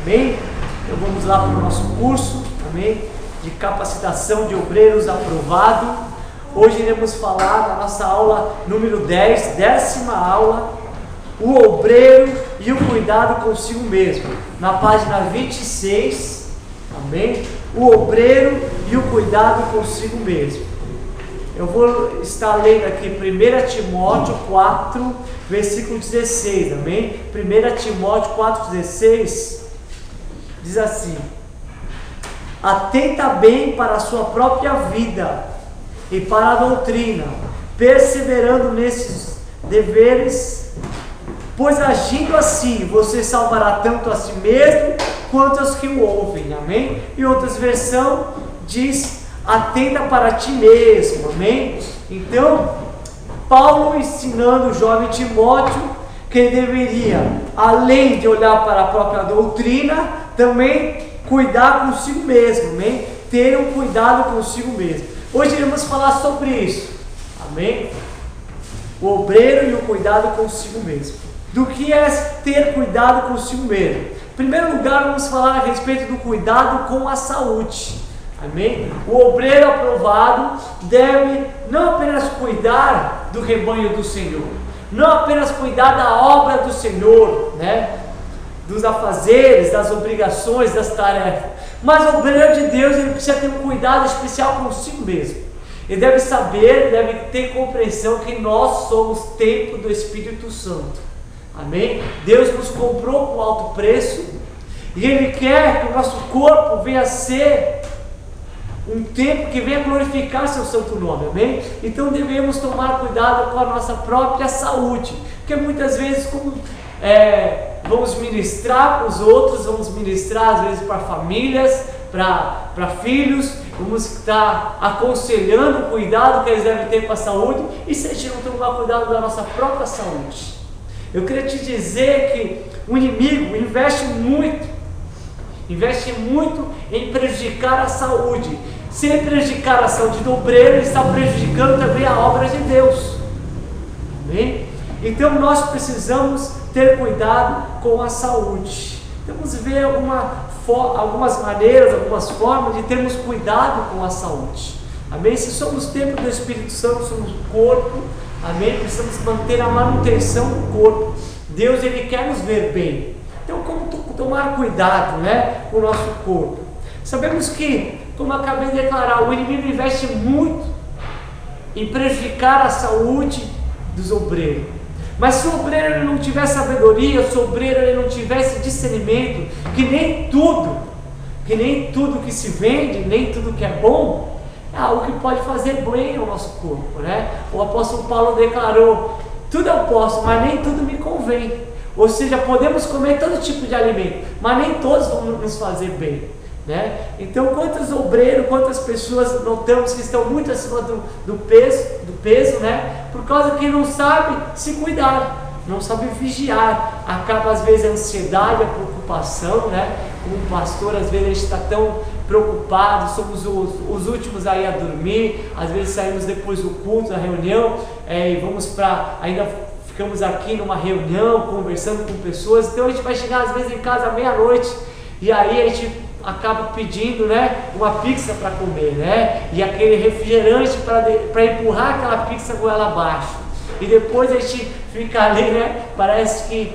Amém? Então vamos lá para o nosso curso, amém? De capacitação de obreiros aprovado. Hoje iremos falar na nossa aula número 10, 10ª aula, o obreiro e o cuidado consigo mesmo. Na página 26, amém? O obreiro e o cuidado consigo mesmo. Eu vou estar lendo aqui 1 Timóteo 4, versículo 16, amém? 1 Timóteo 4,16 diz assim: atenta bem para a sua própria vida e para a doutrina, perseverando nesses deveres, pois agindo assim você salvará tanto a si mesmo quanto aos que o ouvem, amém? Em outras versões diz: atenta para ti mesmo, amém? Então, Paulo ensinando o jovem Timóteo que ele deveria, além de olhar para a própria doutrina, também cuidar consigo mesmo, amém? Ter um cuidado consigo mesmo. Hoje iremos falar sobre isso, amém? O obreiro e o cuidado consigo mesmo. Do que é ter cuidado consigo mesmo? Em primeiro lugar, vamos falar a respeito do cuidado com a saúde. Amém? O obreiro aprovado deve não apenas cuidar do rebanho do Senhor, não apenas cuidar da obra do Senhor, né? Dos afazeres, das obrigações, das tarefas, mas o obreiro de Deus ele precisa ter um cuidado especial consigo mesmo. Ele deve saber, deve ter compreensão que nós somos templo do Espírito Santo. Amém? Deus nos comprou com alto preço e Ele quer que o nosso corpo venha a ser um tempo que venha glorificar seu santo nome, amém? Então devemos tomar cuidado com a nossa própria saúde, porque muitas vezes como vamos ministrar para os outros, vamos ministrar às vezes para famílias, para filhos, vamos estar aconselhando o cuidado que eles devem ter com a saúde, e se a gente não tomar cuidado da nossa própria saúde, eu queria te dizer que o inimigo investe muito em prejudicar a saúde. Se ele prejudicar a saúde do obreiro, ele está prejudicando também a obra de Deus, amém? Então nós precisamos ter cuidado com a saúde. Vamos ver algumas maneiras, algumas formas de termos cuidado com a saúde, amém? Se somos templo do Espírito Santo, somos corpo, amém? Precisamos manter a manutenção do corpo. Deus ele quer nos ver bem. Então como tomar cuidado, né, com o nosso corpo? Sabemos que, como eu acabei de declarar, o inimigo investe muito em prejudicar a saúde dos obreiros. Mas se o obreiro ele não tiver sabedoria, se o obreiro ele não tivesse discernimento, que nem tudo que se vende, nem tudo que é bom, é algo que pode fazer bem ao nosso corpo, né? O apóstolo Paulo declarou: tudo eu posso, mas nem tudo me convém. Ou seja, podemos comer todo tipo de alimento, mas nem todos vão nos fazer bem, né? Então, quantos obreiros, quantas pessoas notamos que estão muito acima do peso, né? Por causa que não sabe se cuidar, não sabe vigiar, acaba às vezes a ansiedade, a preocupação, né? Como pastor, às vezes a gente está tão preocupado, somos os últimos aí a dormir, às vezes saímos depois do culto, da reunião, e ficamos aqui numa reunião, conversando com pessoas, então a gente vai chegar às vezes em casa à meia-noite, e aí a gente acaba pedindo, né, uma pizza para comer, né, e aquele refrigerante para empurrar aquela pizza com ela abaixo, e depois a gente fica ali, né, parece que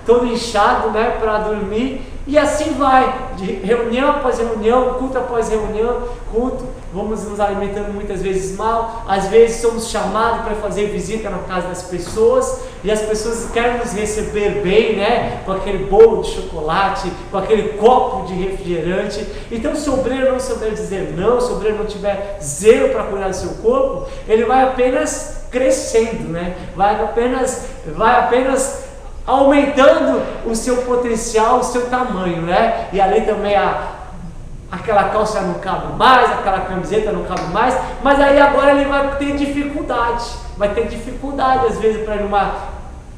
todo inchado, né, para dormir, e assim vai, de reunião após reunião, culto após reunião, culto, vamos nos alimentando muitas vezes mal, às vezes somos chamados para fazer visita na casa das pessoas, e as pessoas querem nos receber bem, né, com aquele bolo de chocolate, com aquele copo de refrigerante. Então se o obreiro não souber dizer não, se o obreiro não tiver zelo para cuidar do seu corpo, ele vai apenas crescendo, né, vai apenas aumentando o seu potencial, o seu tamanho, né? E ali também aquela calça não cabe mais, aquela camiseta não cabe mais, mas aí agora ele vai ter dificuldade às vezes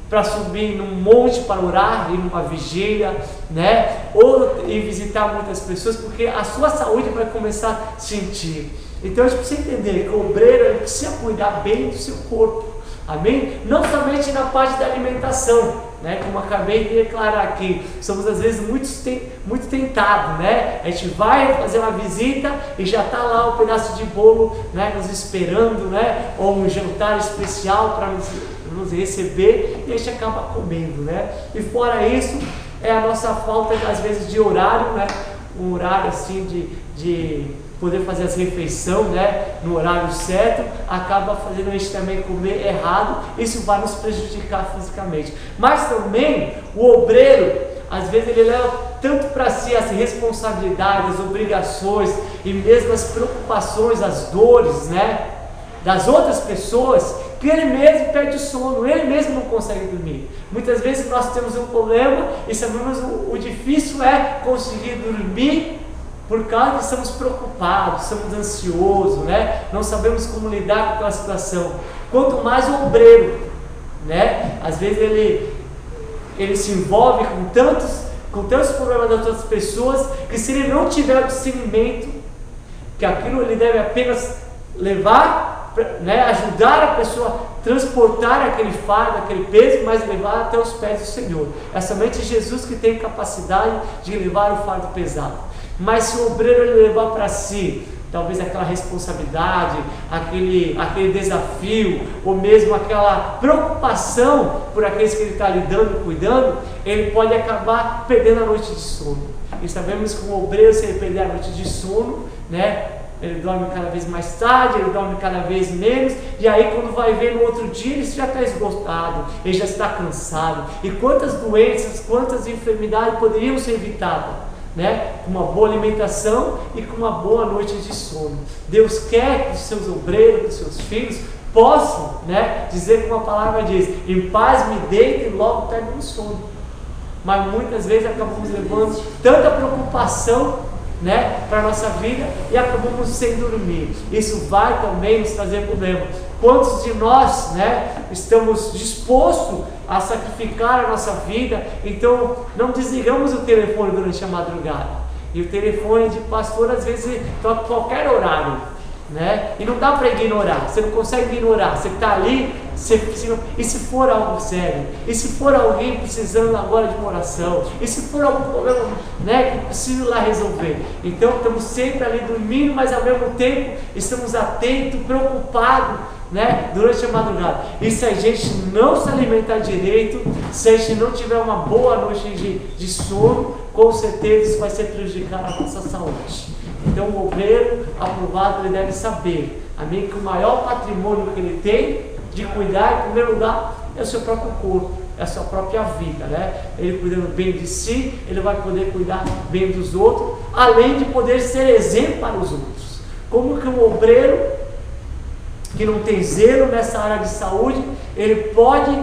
para subir num monte para orar, ir numa vigília, né? Ou ir visitar muitas pessoas, porque a sua saúde vai começar a sentir. Então a gente precisa entender que o obreiro ele precisa cuidar bem do seu corpo, amém? Não somente na parte da alimentação, né? Como acabei de declarar aqui, somos às vezes muito tentados, né? A gente vai fazer uma visita e já está lá um pedaço de bolo, né, nos esperando, né? Ou um jantar especial para nos receber, e a gente acaba comendo, né? E fora isso, é a nossa falta às vezes de horário, né? Um horário assim de poder fazer as refeições, né, no horário certo, acaba fazendo a gente também comer errado. Isso vai nos prejudicar fisicamente. Mas também o obreiro, às vezes ele leva tanto para si as responsabilidades, as obrigações e mesmo as preocupações, as dores, né, das outras pessoas, que ele mesmo perde o sono, ele mesmo não consegue dormir. Muitas vezes nós temos um problema e sabemos o difícil é conseguir dormir, por causa que estamos preocupados, estamos ansiosos, né? Não sabemos como lidar com aquela situação. Quanto mais o obreiro, né? Às vezes ele se envolve com tantos problemas das outras pessoas, que se ele não tiver o discernimento, que aquilo ele deve apenas levar, né? Ajudar a pessoa a transportar aquele fardo, aquele peso, mas levar até os pés do Senhor. É somente Jesus que tem capacidade de levar o fardo pesado. Mas se o obreiro ele levar para si, talvez aquela responsabilidade, aquele desafio, ou mesmo aquela preocupação por aqueles que ele está lidando, cuidando, ele pode acabar perdendo a noite de sono. E sabemos que o obreiro, se ele perder a noite de sono, né, ele dorme cada vez mais tarde, ele dorme cada vez menos, e aí quando vai ver no outro dia, ele já está esgotado, ele já está cansado. E quantas doenças, quantas enfermidades poderiam ser evitadas, né? Com uma boa alimentação e com uma boa noite de sono. Deus quer que os seus obreiros, que os seus filhos possam, né, dizer como a palavra diz: em paz me deito e logo pego no sono. Mas muitas vezes acabamos levando tanta preocupação, né, para a nossa vida e acabamos sem dormir. Isso vai também nos trazer problema. Quantos de nós, né, estamos dispostos a sacrificar a nossa vida, então não desligamos o telefone durante a madrugada. E o telefone de pastor às vezes toca qualquer horário, né? E não dá para ignorar, você não consegue ignorar, você está ali, e se for algo sério, e se for alguém precisando agora de uma oração, e se for algum problema, né, que precisa lá resolver, então estamos sempre ali dormindo, mas ao mesmo tempo estamos atentos, preocupados, né, durante a madrugada. E se a gente não se alimentar direito, se a gente não tiver uma boa noite de sono, com certeza isso vai ser prejudicar a nossa saúde. Então o obreiro aprovado, ele deve saber, amém, que o maior patrimônio que ele tem de cuidar, em primeiro lugar, é o seu próprio corpo, é a sua própria vida, né? Ele cuidando bem de si, ele vai poder cuidar bem dos outros, além de poder ser exemplo para os outros. Como que um obreiro que não tem zelo nessa área de saúde, ele pode,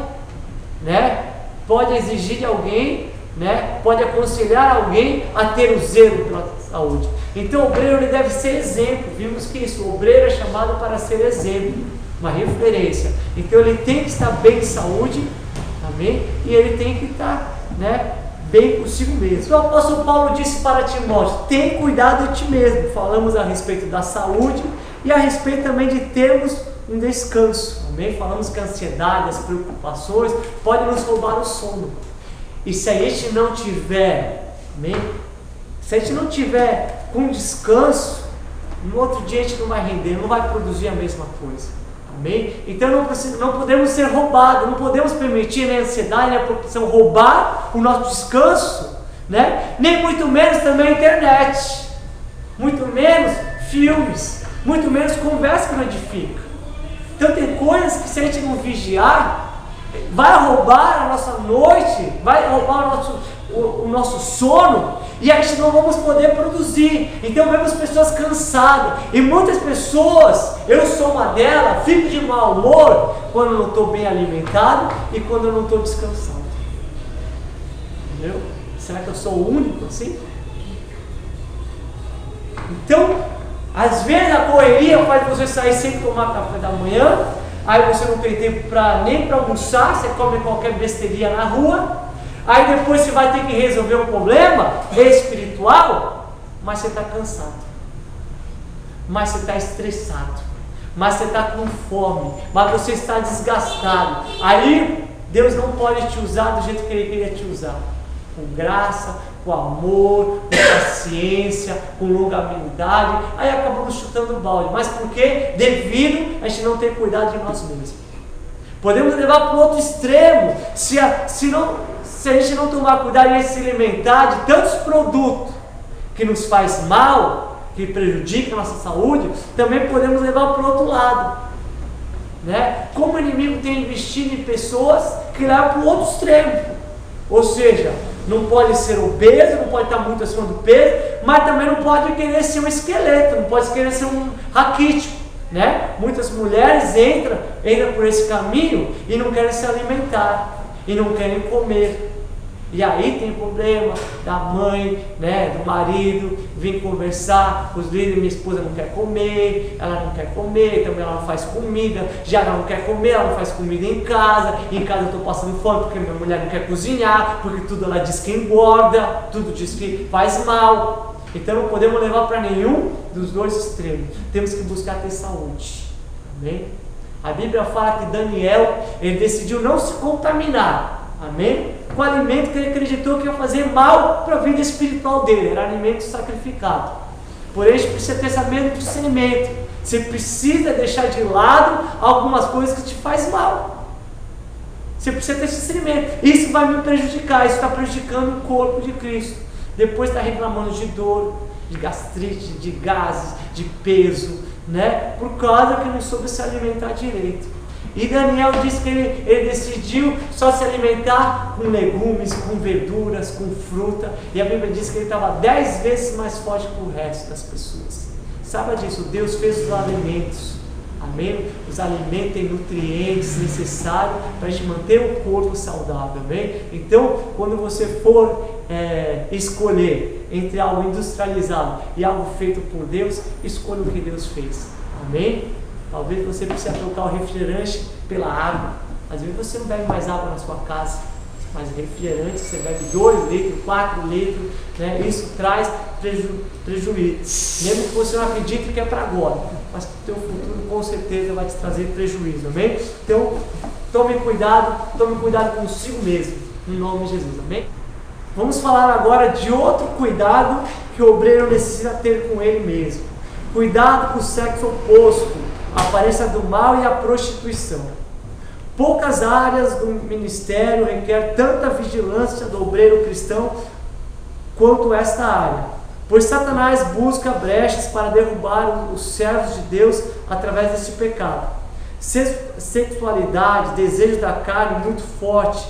né, pode exigir de alguém, né, pode aconselhar alguém a ter o zelo pela saúde. Então o obreiro ele deve ser exemplo. Vimos que isso, o obreiro é chamado para ser exemplo, uma referência. Então ele tem que estar bem de saúde, amém? E ele tem que estar, né, bem consigo mesmo. Então o apóstolo Paulo disse para Timóteo: tem cuidado de ti mesmo. Falamos a respeito da saúde e a respeito também de termos um descanso, amém? Falamos que a ansiedade, as preocupações podem nos roubar o sono. E se a gente não tiver, amém? Se a gente não tiver com descanso, no outro dia a gente não vai render, não vai produzir a mesma coisa, amém? Então não podemos ser roubados, não podemos permitir nem a ansiedade, nem a preocupação roubar o nosso descanso, né? Nem muito menos também a internet, muito menos filmes, muito menos conversa que não edifica. Então tem coisas que, se a gente não vigiar, vai roubar a nossa noite, vai roubar o nosso sono, e a gente não vamos poder produzir. Então vemos pessoas cansadas, e muitas pessoas, eu sou uma delas, fico de mau humor quando eu não estou bem alimentado e quando eu não estou descansado. Entendeu? Será que eu sou o único assim? Então, às vezes a correria faz você sair sem tomar café da manhã, aí você não tem tempo nem para almoçar, você come qualquer besteirinha na rua, aí depois você vai ter que resolver um problema espiritual, mas você está cansado, mas você está estressado, mas você está com fome, mas você está desgastado. Aí Deus não pode te usar do jeito que Ele queria te usar, com graça, com amor, com paciência, com longanimidade. Aí acabamos chutando o balde. Mas por quê? Devido a gente não ter cuidado de nós mesmos. Podemos levar para o outro extremo. Se a gente não tomar cuidado e se alimentar de tantos produtos que nos faz mal, que prejudica a nossa saúde, também podemos levar para o outro lado, né? Como o inimigo tem investido em pessoas que levam para o outro extremo, ou seja, não pode ser obeso, não pode estar muito acima do peso, mas também não pode querer ser um esqueleto, não pode querer ser um raquítico, né? Muitas mulheres entram por esse caminho e não querem se alimentar, e não querem comer. E aí tem problema da mãe, né, do marido, vir conversar, os líderes, minha esposa não quer comer, ela não quer comer, também ela não faz comida, já ela não quer comer, ela não faz comida em casa eu estou passando fome porque minha mulher não quer cozinhar, porque tudo ela diz que engorda, tudo diz que faz mal. Então não podemos levar para nenhum dos dois extremos, temos que buscar ter saúde, amém? A Bíblia fala que Daniel, ele decidiu não se contaminar, amém? Com alimento que ele acreditou que ia fazer mal para a vida espiritual dele, era alimento sacrificado. Porém, a gente precisa ter esse mesmo discernimento. Você precisa deixar de lado algumas coisas que te fazem mal. Você precisa ter esse discernimento. Isso vai me prejudicar, isso está prejudicando o corpo de Cristo. Depois está reclamando de dor, de gastrite, de gases, de peso, né? Por causa que não soube se alimentar direito. E Daniel disse que ele decidiu só se alimentar com legumes, com verduras, com fruta. E a Bíblia diz que ele estava 10 vezes mais forte que o resto das pessoas. Saiba disso, Deus fez os alimentos, amém? Os alimentos têm nutrientes necessários para a gente manter o corpo saudável, amém? Então, quando você for escolher entre algo industrializado e algo feito por Deus, escolha o que Deus fez, amém? Talvez você precise trocar o refrigerante pela água. Às vezes você não bebe mais água na sua casa, mas refrigerante você bebe 2 litros, 4 litros, né? Isso traz prejuízo. Mesmo que você não acredite que é para agora, mas o teu futuro com certeza vai te trazer prejuízo, amém? Então, tome cuidado consigo mesmo, em nome de Jesus, amém? Vamos falar agora de outro cuidado que o obreiro necessita ter com ele mesmo. Cuidado com o sexo oposto, a aparência do mal e a prostituição. Poucas áreas do ministério requer tanta vigilância do obreiro cristão quanto esta área, pois Satanás busca brechas para derrubar os servos de Deus através desse pecado. Sexualidade, desejo da carne muito forte,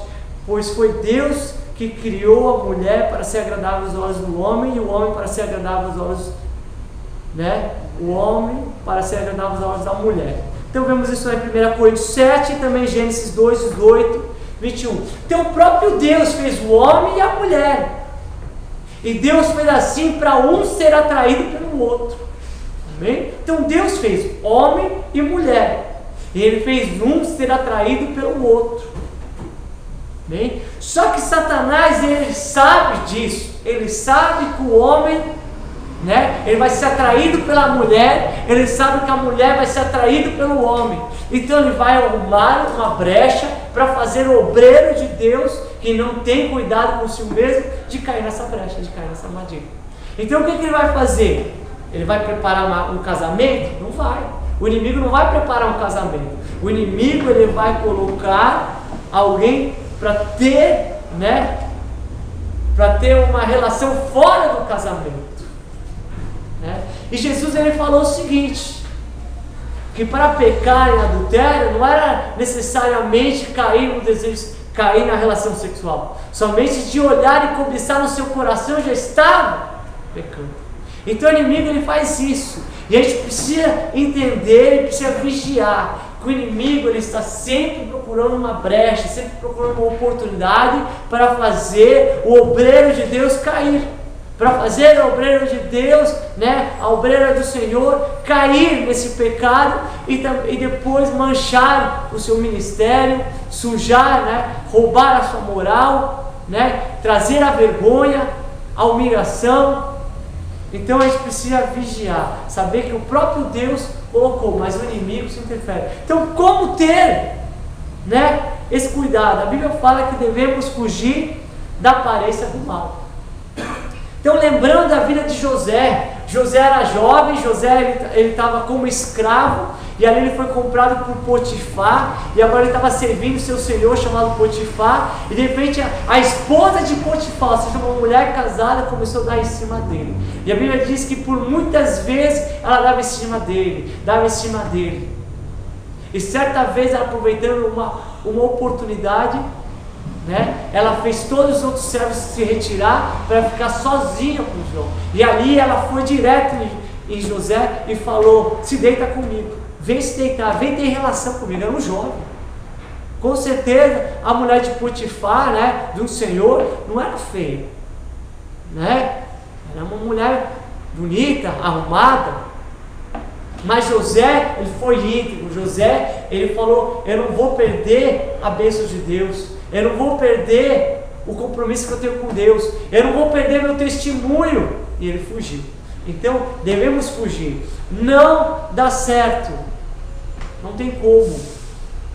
pois foi Deus que criou a mulher para ser agradável aos olhos do homem e o homem para ser agradável aos olhos, né? O homem para ser agradável aos olhos da mulher. Então vemos isso em 1 Coríntios 7 e também Gênesis 2, 18, 21. Então o próprio Deus fez o homem e a mulher. E Deus fez assim para um ser atraído pelo outro. Amém? Então Deus fez homem e mulher. E Ele fez um ser atraído pelo outro. Amém? Só que Satanás, ele sabe disso. Ele sabe que o homem, né, ele vai ser atraído pela mulher, ele sabe que a mulher vai ser atraída pelo homem, então ele vai arrumar uma brecha para fazer o obreiro de Deus, que não tem cuidado consigo mesmo, de cair nessa brecha, de cair nessa armadilha. Então o que ele vai fazer? Ele vai preparar um casamento? Não vai. O inimigo não vai preparar um casamento. O inimigo, ele vai colocar alguém para ter, né, para ter uma relação fora do casamento. E Jesus, ele falou o seguinte, que para pecar em adultério não era necessariamente cair no desejo, cair na relação sexual, somente de olhar e cobiçar no seu coração já estava pecando. Então o inimigo, ele faz isso, e a gente precisa entender, ele precisa vigiar, que o inimigo, ele está sempre procurando uma brecha, sempre procurando uma oportunidade para fazer o obreiro de Deus cair, para fazer o obreiro de Deus, né, a obreira do Senhor, cair nesse pecado e depois manchar o seu ministério, sujar, né, roubar a sua moral, né, trazer a vergonha, a humilhação. Então a gente precisa vigiar, saber que o próprio Deus colocou, mas o inimigo se interfere. Então como ter né, esse cuidado. A Bíblia fala que devemos fugir da aparência do mal. Então, lembrando da vida de José, José era jovem, José ele estava como escravo, e ali ele foi comprado por Potifar, e agora ele estava servindo seu senhor chamado Potifar, e de repente a esposa de Potifar, ou seja, uma mulher casada, começou a dar em cima dele. E a Bíblia diz que por muitas vezes ela dava em cima dele. E certa vez, ela aproveitando uma oportunidade, né, ela fez todos os outros servos se retirar para ficar sozinha com João. E ali ela foi direto em José e falou: se deita comigo, vem se deitar, vem ter relação comigo. Era um jovem. Com certeza a mulher de Potifar, né, do Senhor, não era feia, né? Era uma mulher bonita, arrumada. Mas José, ele foi íntegro. José, ele falou: eu não vou perder a bênção de Deus, eu não vou perder o compromisso que eu tenho com Deus, eu não vou perder meu testemunho. E ele fugiu. Então devemos fugir. Não dá certo, não tem como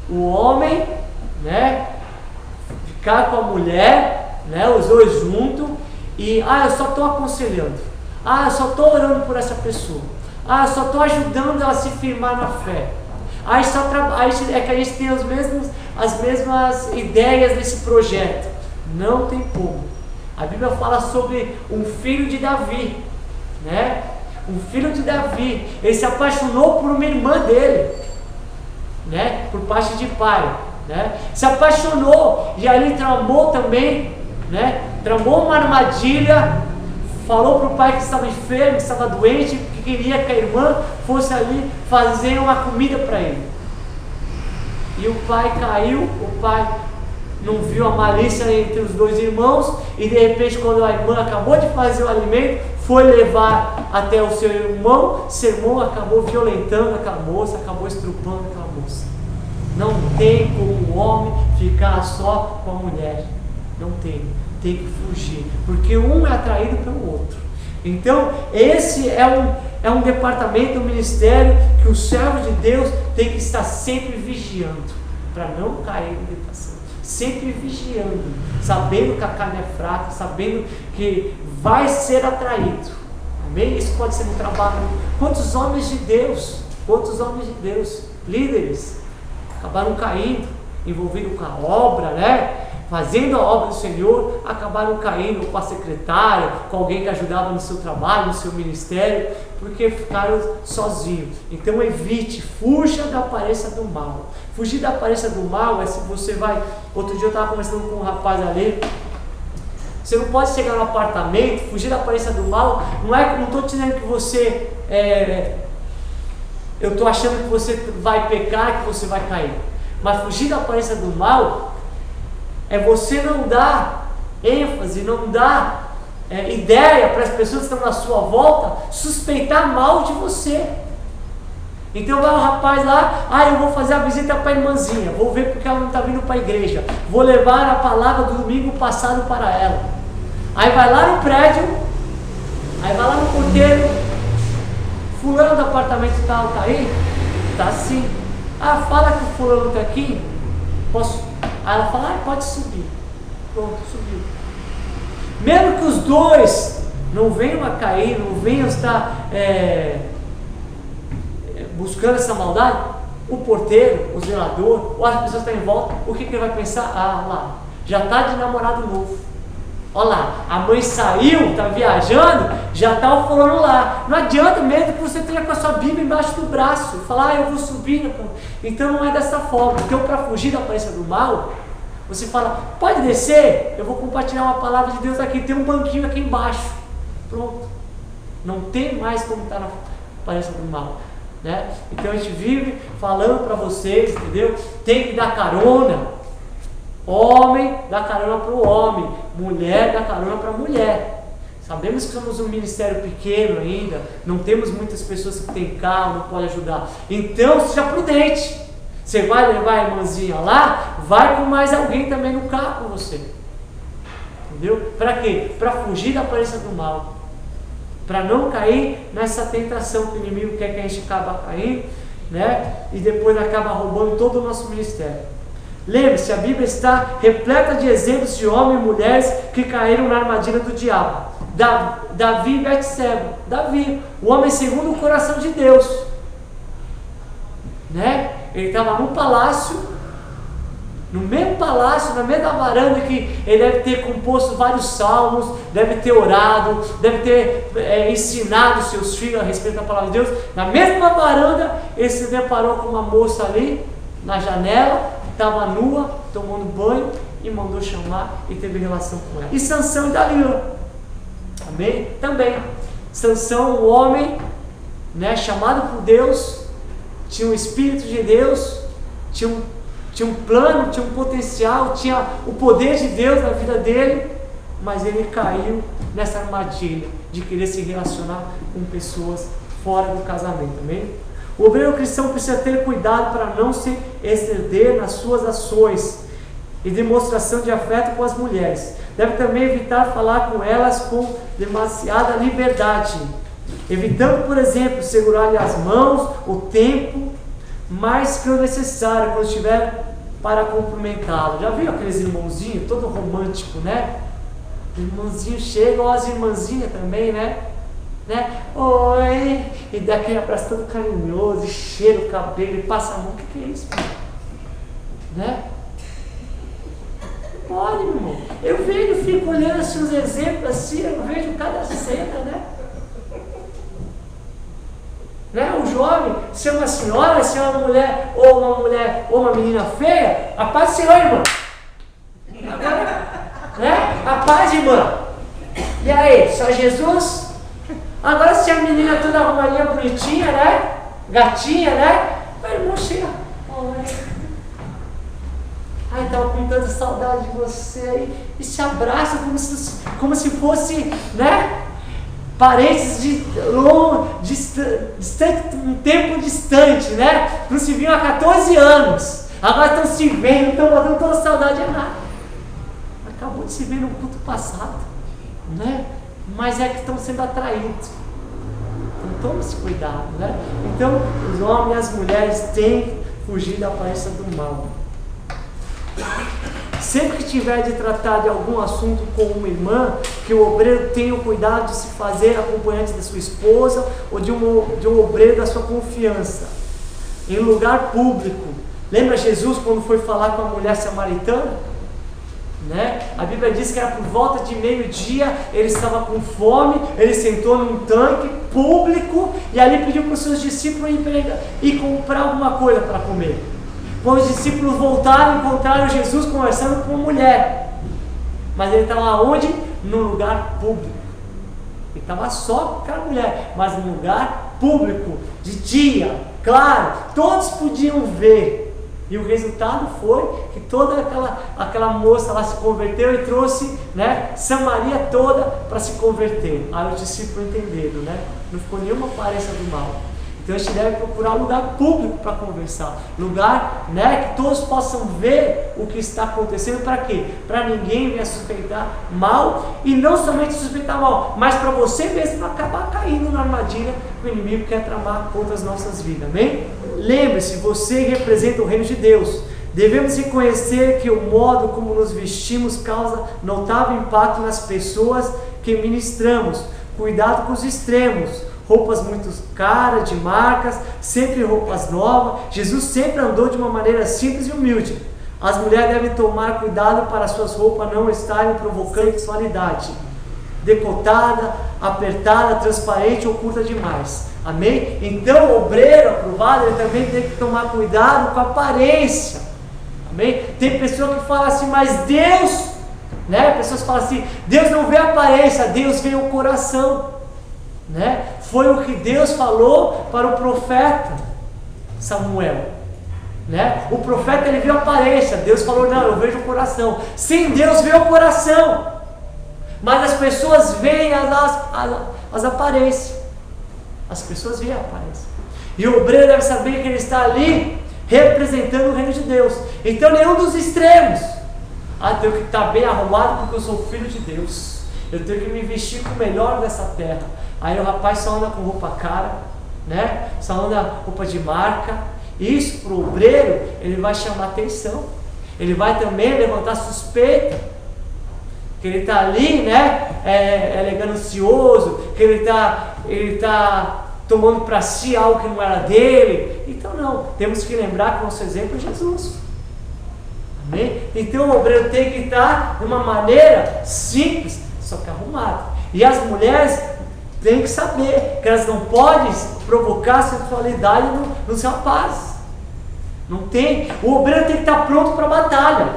o homem, né, ficar com a mulher, né, os dois juntos, e eu só estou aconselhando, eu só estou orando por essa pessoa, eu só estou ajudando ela a se firmar na fé. É que a gente tem as mesmas ideias nesse projeto. Não tem como. A Bíblia fala sobre um filho de Davi, né? Um filho de Davi, ele se apaixonou por uma irmã dele, né? Por parte de pai, né? Se apaixonou e ali tramou também, né? Tramou uma armadilha, falou para o pai que estava enfermo, que estava doente, que queria que a irmã fosse ali fazer uma comida para ele. E o pai caiu, o pai não viu a malícia entre os dois irmãos, e de repente, quando a irmã acabou de fazer o alimento, foi levar até o seu irmão acabou violentando aquela moça, acabou estrupando aquela moça. Não tem como o homem ficar só com a mulher, não tem que fugir, porque um é atraído pelo outro. Então esse é um departamento, um ministério que o servo de Deus tem que estar sempre vigiando, para não cair em tentação, sempre vigiando, sabendo que a carne é fraca, sabendo que vai ser atraído. Amém? Isso pode ser no trabalho. Quantos homens de Deus, líderes, acabaram caindo, envolvidos com a obra, né? Fazendo a obra do Senhor, acabaram caindo com a secretária, com alguém que ajudava no seu trabalho, no seu ministério, porque ficaram sozinhos. Então evite, fuja da aparência do mal. Fugir da aparência do mal é se você vai... Outro dia eu estava conversando com um rapaz ali. Você não pode chegar no apartamento, fugir da aparência do mal. Não estou dizendo que você... eu estou achando que você vai pecar, que você vai cair. Mas fugir da aparência do mal é você não dar ênfase, não dar ideia para as pessoas que estão na sua volta suspeitar mal de você. Então vai o rapaz lá: eu vou fazer a visita para a irmãzinha, vou ver porque ela não está vindo para a igreja, vou levar a palavra do domingo passado para ela. Aí vai lá no prédio, aí vai lá no porteiro: fulano do apartamento tal está aí? Está sim. Fala que o fulano está aqui, posso... Aí ela fala: pode subir. Pronto, subiu. Mesmo que os dois não venham a cair, não venham estar buscando essa maldade, o porteiro, o zelador, ou as pessoas que estão em volta, o que ele vai pensar? Lá, já está de namorado novo. Olha lá, a mãe saiu, está viajando, já está o fulano lá. Não adianta, mesmo que você tenha com a sua Bíblia embaixo do braço, falar: eu vou subir. Então não é dessa forma. Então, para fugir da aparência do mal, você fala: pode descer, eu vou compartilhar uma palavra de Deus aqui, tem um banquinho aqui embaixo. Pronto. Não tem mais como estar na aparência do mal, né? Então a gente vive falando para vocês, entendeu? Tem que dar carona. Homem dá carona para o homem, mulher dá carona para a mulher. Sabemos que somos um ministério pequeno ainda, não temos muitas pessoas que têm carro, não podem ajudar. Então seja prudente. Você vai levar a irmãzinha lá, vai com mais alguém também no carro com você. Entendeu? Para quê? Para fugir da aparência do mal, para não cair nessa tentação que o inimigo quer que a gente acabe caindo, né? E depois acaba roubando todo o nosso ministério. Lembre-se, a Bíblia está repleta de exemplos de homens e mulheres que caíram na armadilha do diabo. Davi e Betseba. Davi, o homem segundo o coração de Deus, né? Ele estava no palácio, no mesmo palácio, na mesma varanda, que ele deve ter composto vários salmos, deve ter orado, deve ter ensinado seus filhos a respeito da palavra de Deus. Na mesma varanda, ele se deparou com uma moça ali na janela, estava nua, tomando banho, e mandou chamar e teve relação com ela. E Sansão e Dalila, amém? Também, Sansão, um homem, né, chamado por Deus, tinha o Espírito de Deus, tinha um plano, tinha um potencial, tinha o poder de Deus na vida dele, mas ele caiu nessa armadilha de querer se relacionar com pessoas fora do casamento, amém? O obreiro cristão precisa ter cuidado para não se exceder nas suas ações e demonstração de afeto com as mulheres. Deve também evitar falar com elas com demasiada liberdade, evitando, por exemplo, segurar-lhe as mãos o tempo mais que o necessário quando estiver para cumprimentá-lo. Já viu aqueles irmãozinhos, todo romântico, né? Os irmãozinhos chegam, as irmãzinhas também, né? Oi, e dá aquele abraço todo carinhoso, e cheira o cabelo, e passa a mão. O que é isso, né? Pode, meu irmão. Eu vejo, fico olhando assim, os exemplos assim, eu vejo cada cena, né? O jovem, se é uma senhora, se é uma mulher, ou uma menina feia, a paz do Senhor, irmã. Agora, né? A paz, irmã. E aí, só Jesus? Agora, se a menina toda arrumadinha, bonitinha, né? Gatinha, né? Meu irmão chega. Ai, estava com tanta saudade de você aí. E se abraça como se fosse, né? Parentes de um tempo distante, né? Não se viam há 14 anos. Agora estão se vendo, estão botando toda saudade errada. Acabou de se ver no culto passado, né? Mas é que estão sendo atraídos. Então tome esse cuidado, né? Então os homens e as mulheres têm que fugir da aparência do mal. Sempre que tiver de tratar de algum assunto com uma irmã, que o obreiro tenha o cuidado de se fazer acompanhante da sua esposa ou de um obreiro da sua confiança, em lugar público. Lembra Jesus quando foi falar com a mulher samaritana? Né? A Bíblia diz que era por volta de meio-dia, ele estava com fome, ele sentou num tanque público e ali pediu para os seus discípulos ir comprar alguma coisa para comer. Quando os discípulos voltaram, encontraram Jesus conversando com uma mulher, mas ele estava onde? Num lugar público. Ele estava só com aquela mulher, mas num lugar público, de dia, claro, todos podiam ver. E o resultado foi que toda aquela moça lá se converteu e trouxe, né, Samaria toda para se converter. Aí os discípulos entenderam, né? Não ficou nenhuma aparência do mal. Então a gente deve procurar um lugar público para conversar, lugar, né, que todos possam ver o que está acontecendo. Para quê? Para ninguém venha suspeitar mal, e não somente suspeitar mal, mas para você mesmo não acabar caindo na armadilha que o inimigo quer tramar contra as nossas vidas, amém? Lembre-se, você representa o reino de Deus. Devemos reconhecer que o modo como nos vestimos causa notável impacto nas pessoas que ministramos. Cuidado com os extremos. Roupas muito caras, de marcas, sempre roupas novas. Jesus sempre andou de uma maneira simples e humilde. As mulheres devem tomar cuidado para suas roupas não estarem provocando sexualidade. Decotada, apertada, transparente ou curta demais. Amém? Então o obreiro aprovado, ele também tem que tomar cuidado com a aparência. Amém? Tem pessoa que fala assim, mas Deus, né? Pessoas falam assim, Deus não vê a aparência, Deus vê o coração. Né? Foi o que Deus falou para o profeta Samuel, né? O profeta, ele viu a aparência, Deus falou, não, eu vejo o coração. Sim, Deus vê o coração, mas as pessoas veem as aparências. As pessoas veem a aparência. E o obreiro deve saber que ele está ali representando o reino de Deus. Então nenhum dos extremos. Eu tenho que estar bem arrumado porque eu sou filho de Deus, eu tenho que me vestir com o melhor dessa terra. Aí o rapaz só anda com roupa cara, né? Só anda roupa de marca. Isso para o obreiro, ele vai chamar atenção. Ele vai também levantar suspeita, que ele está ali, né, ele é ganancioso, que ele tá tomando para si algo que não era dele. Então não, temos que lembrar que o nosso exemplo é Jesus. Amém? Então o obreiro tem que estar de uma maneira simples, só que arrumada. E as mulheres têm que saber que elas não podem provocar sensualidade nos rapazes. Não tem. O obreiro tem que estar pronto para a batalha,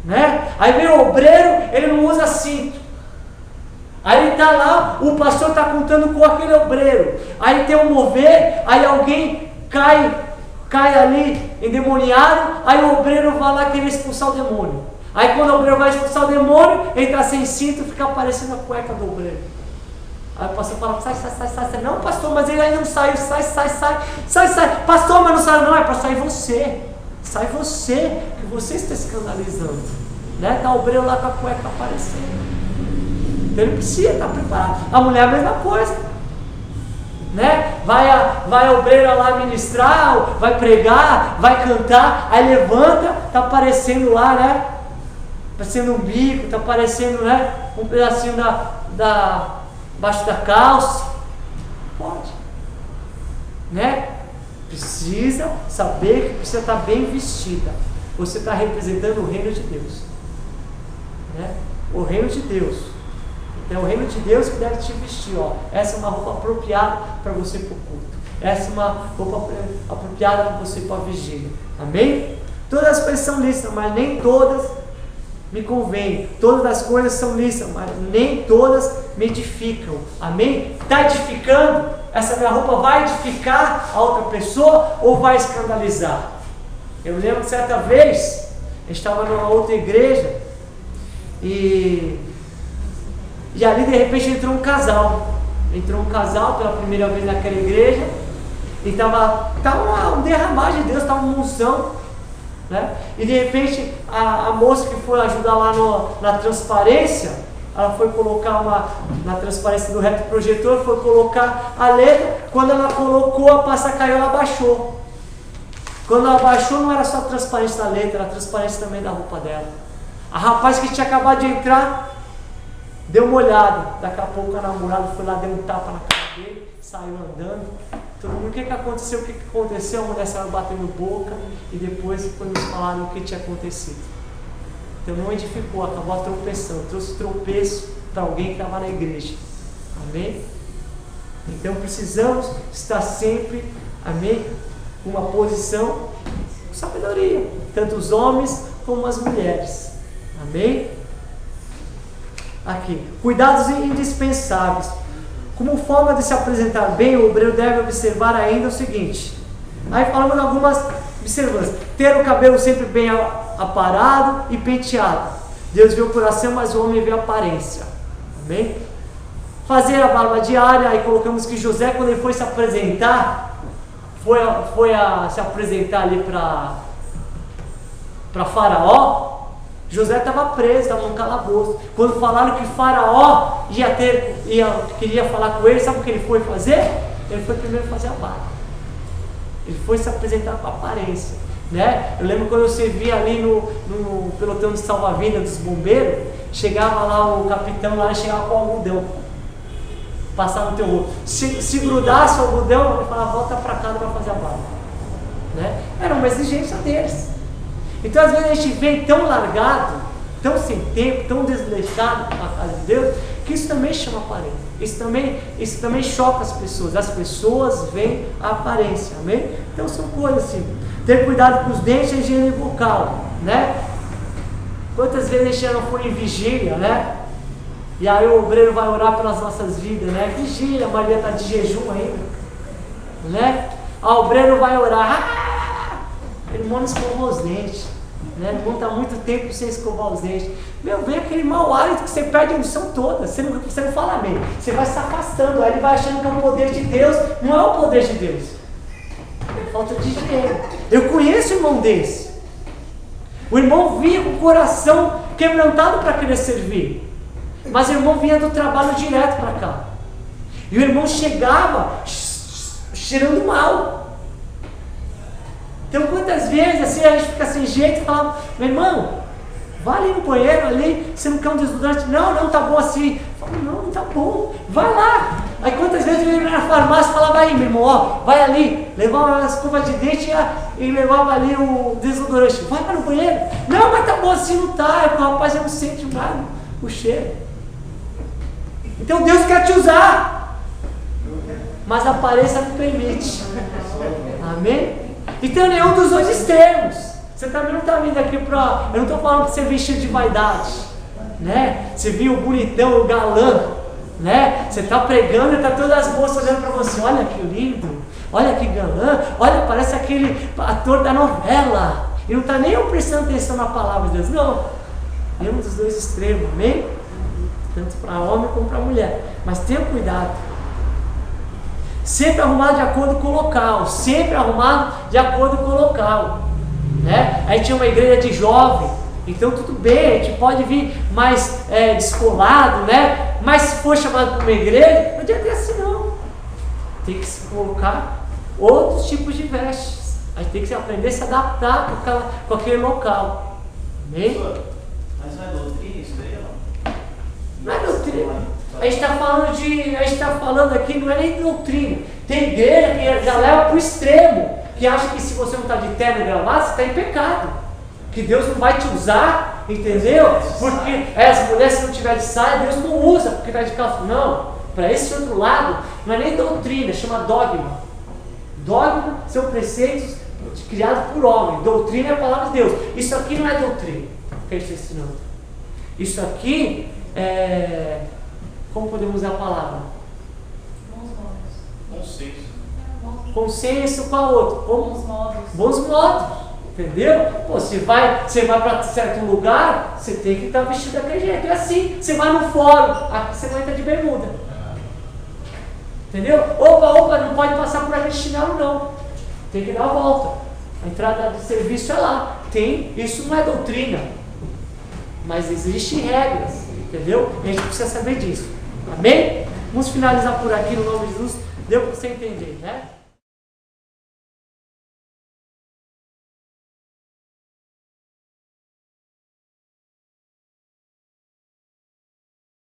né? Aí vem o obreiro, ele não usa cinto. Aí ele está lá, o pastor está contando com aquele obreiro. Aí tem um mover, aí alguém cai ali endemoniado. Aí o obreiro vai lá querer expulsar o demônio. Aí quando o obreiro vai expulsar o demônio, ele está sem cinto, fica aparecendo a cueca do obreiro. Aí o pastor fala, sai. Não, pastor, mas ele ainda não saiu. Sai. Pastor, mas não saiu. Não, é para sair você. Sai você, que você está escandalizando. Né? Está o obreiro lá com a cueca aparecendo. Então ele precisa estar preparado. A mulher é a mesma coisa, né? Vai a obreira lá ministrar, vai pregar, vai cantar, aí levanta, está aparecendo lá, né? Aparecendo um bico, está aparecendo, né? Um pedacinho baixo da calça. Pode, né? Precisa saber que precisa estar bem vestida. Você está representando o reino de Deus, né? O reino de Deus. Então é o reino de Deus que deve te vestir, ó. Essa é uma roupa apropriada para você para o culto. Essa é uma roupa apropriada para você para a vigília. Amém? Todas as coisas são lícitas, mas nem todas me convêm. Todas as coisas são lícitas, mas nem todas me edificam. Amém? Está edificando? Essa minha roupa vai edificar a outra pessoa ou vai escandalizar? Eu lembro que certa vez, a gente estava numa outra igreja e ali de repente entrou um casal pela primeira vez naquela igreja e estava um derramar de Deus, estava uma unção, né? E de repente a moça que foi ajudar lá na transparência, ela foi colocar na transparência do retroprojetor, foi colocar a letra. Quando ela colocou, a pasta caiu, ela baixou. Quando ela baixou, não era só a transparência da letra, era a transparência também da roupa dela. A rapaz que tinha acabado de entrar deu uma olhada, daqui a pouco a namorada foi lá, deu um tapa na cara dele, saiu andando. Todo mundo, o que aconteceu? A mulher saiu batendo boca e depois foi nos falar o que tinha acontecido. Então não edificou, acabou tropeçando, trouxe tropeço para alguém que estava na igreja. Amém? Então precisamos estar sempre, amém, com uma posição com sabedoria, tanto os homens como as mulheres. Amém? Aqui, cuidados indispensáveis. Como forma de se apresentar bem, o obreiro deve observar ainda o seguinte. Aí falamos algumas observâncias. Ter o cabelo sempre bem aparado e penteado. Deus vê o coração, mas o homem vê a aparência. Amém? Fazer a barba diária. Aí colocamos que José, quando ele foi se apresentar, foi se apresentar ali para Faraó. José estava preso, estava num calabouço. Quando falaram que Faraó queria falar com ele, sabe o que ele foi fazer? Ele foi primeiro fazer a barba. Ele foi se apresentar com a aparência, né? Eu lembro quando eu servia ali no pelotão de salva-vida dos bombeiros, chegava lá o capitão, lá chegava com o algodão, passava no teu rosto. Se grudasse o algodão, ele falava, volta para casa para fazer a barba, né? Era uma exigência deles. Então às vezes a gente vem tão largado, tão sem tempo, tão desleixado para a casa de Deus, que isso também chama aparência. Isso também choca as pessoas. As pessoas veem a aparência, amém? Então são coisas assim. Ter cuidado com os dentes e a higiene bucal, né? Quantas vezes a gente já não foi em vigília, né? E aí o obreiro vai orar pelas nossas vidas, né? Vigília, a Maria está de jejum ainda, né? O obreiro vai orar, ele irmão não escovou os dentes, né? O irmão está muito tempo sem escovar os dentes. Meu, vem aquele mau hálito que você perde a unção toda, você não fala amém, você vai se afastando, aí ele vai achando que é o poder de Deus. Não é o poder de Deus, é falta de higiene. Eu conheço um irmão desse. O irmão vinha com o coração quebrantado para querer servir, mas o irmão vinha do trabalho direto para cá, e o irmão chegava cheirando mal. Então quantas vezes assim a gente fica sem jeito e fala, meu irmão, vai ali no banheiro ali, você não quer um desodorante? Não, tá bom assim. Eu falo, não tá bom, vai lá. Aí quantas vezes eu ia na farmácia e falava, aí meu irmão, ó, vai ali, levava uma escova de dente e levava ali o desodorante. Vai lá no banheiro. Não, mas tá bom assim, não tá. O rapaz já não sente nada, o cheiro. Então Deus quer te usar, mas a aparência não permite. Amém? Então nenhum dos dois extremos. Você também não está vindo aqui para... Eu não estou falando para você vir cheio de vaidade, né? Você viu o bonitão, o galã, né? Você está pregando e está todas as moças olhando para você. Olha que lindo, olha que galã, olha, parece aquele ator da novela. E não está nem prestando atenção na palavra de Deus. Não, nenhum dos dois extremos, amém? Tanto para homem como para mulher. Mas tenha cuidado. Sempre arrumado de acordo com o local. Sempre arrumado de acordo com o local, né? A gente tinha uma igreja de jovem. Então tudo bem, a gente pode vir mais descolado, né? Mas se for chamado para uma igreja, não adianta assim não. Tem que se colocar outros tipos de vestes. A gente tem que aprender a se adaptar com aquele local. Amém? Mas não é doutrina isso daí, não? Não é doutrina. A gente está falando aqui, não é nem doutrina. Tem igreja que já leva para o extremo, que acha que se você não está de terno e gravata, você está em pecado. Que Deus não vai te usar, entendeu? Porque as mulheres, se não tiver de saia, Deus não usa, porque está de calça. Não, para esse outro lado, não é nem doutrina, chama dogma. Dogma são preceitos criados por homem. Doutrina é a palavra de Deus. Isso aqui não é doutrina que a gente está ensinando. Isso aqui é... Como podemos usar a palavra? Consenso. Consenso com a outra. Bons modos. Entendeu? Pô, você vai para certo lugar, você tem que estar vestido daquele jeito. É assim. Você vai no fórum, aqui você vai estar de bermuda. Entendeu? Opa, não pode passar por aquele chinelo não. Tem que dar a volta. A entrada do serviço é lá. Isso não é doutrina. Mas existem regras. Entendeu? E a gente precisa saber disso. Amém? Vamos finalizar por aqui no nome de Jesus. Deu para você entender, né?